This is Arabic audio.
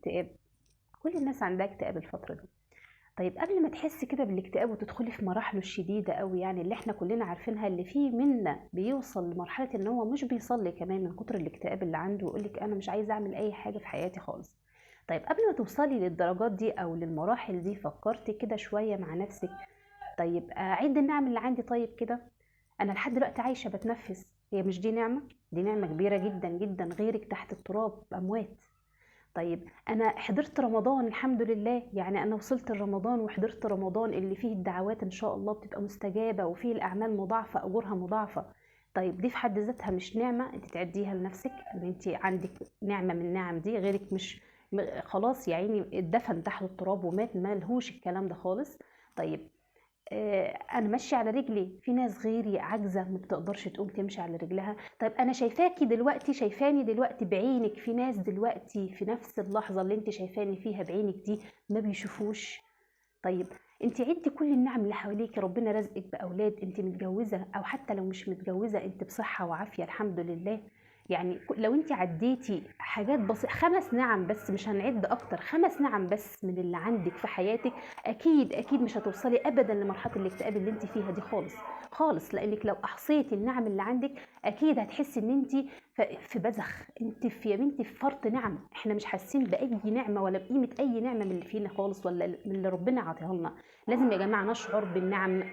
الاكتئاب. كل الناس عندها اكتئاب الفترة دي. طيب قبل ما تحسي كده بالاكتئاب وتدخلي في مراحله الشديدة قوي، يعني اللي احنا كلنا عارفينها، اللي فيه منا بيوصل لمرحلة ان هو مش بيصلي كمان من كتر الاكتئاب اللي عنده، ويقولك انا مش عايز اعمل اي حاجة في حياتي خالص. طيب قبل ما توصلي للدرجات دي او للمراحل دي، فكرتي كده شوية مع نفسك؟ طيب اعد النعم اللي عندي. طيب كده انا لحد دلوقتي عايشة بتنفس، هي مش دي نعمة؟ دي نعمة كبيرة جدا جدا، غيرك تحت التراب اموات. طيب انا حضرت رمضان الحمد لله، يعني انا وصلت لرمضان وحضرت رمضان اللي فيه الدعوات ان شاء الله بتبقى مستجابة، وفيه الاعمال مضاعفة اجورها مضاعفة. طيب دي في حد ذاتها مش نعمة انت تعديها لنفسك ان انت عندك نعمة من النعم دي؟ غيرك مش خلاص يا عيني اتدفن تحت التراب ومات، ما لهوش الكلام ده خالص. طيب انا ماشيه على رجلي، في ناس غيري عاجزه ما بتقدرش تقوم تمشي على رجلها. طيب انا شايفاكي دلوقتي، شايفاني دلوقتي بعينك، في ناس دلوقتي في نفس اللحظه اللي انت شايفاني فيها بعينك دي ما بيشوفوش. طيب انت عدي كل النعم اللي حواليك، ربنا رزقك باولاد، انت متجوزه او حتى لو مش متجوزه انت بصحه وعافيه الحمد لله. يعني لو انت عديتي حاجات بسيطه، 5 نعم بس، مش هنعد اكتر، 5 نعم بس من اللي عندك في حياتك، اكيد اكيد مش هتوصلي ابدا لمرحله الاكتئاب اللي انت فيها دي خالص خالص. لانك لو احصيتي النعم اللي عندك اكيد هتحسي ان انت في بذخ، انت في يا بنتي في فرط نعم، احنا مش حاسين باي نعمه ولا بقيمه اي نعمه من اللي فينا خالص، ولا من اللي ربنا عاطيها لنا. لازم يا جماعه نشعر بالنعم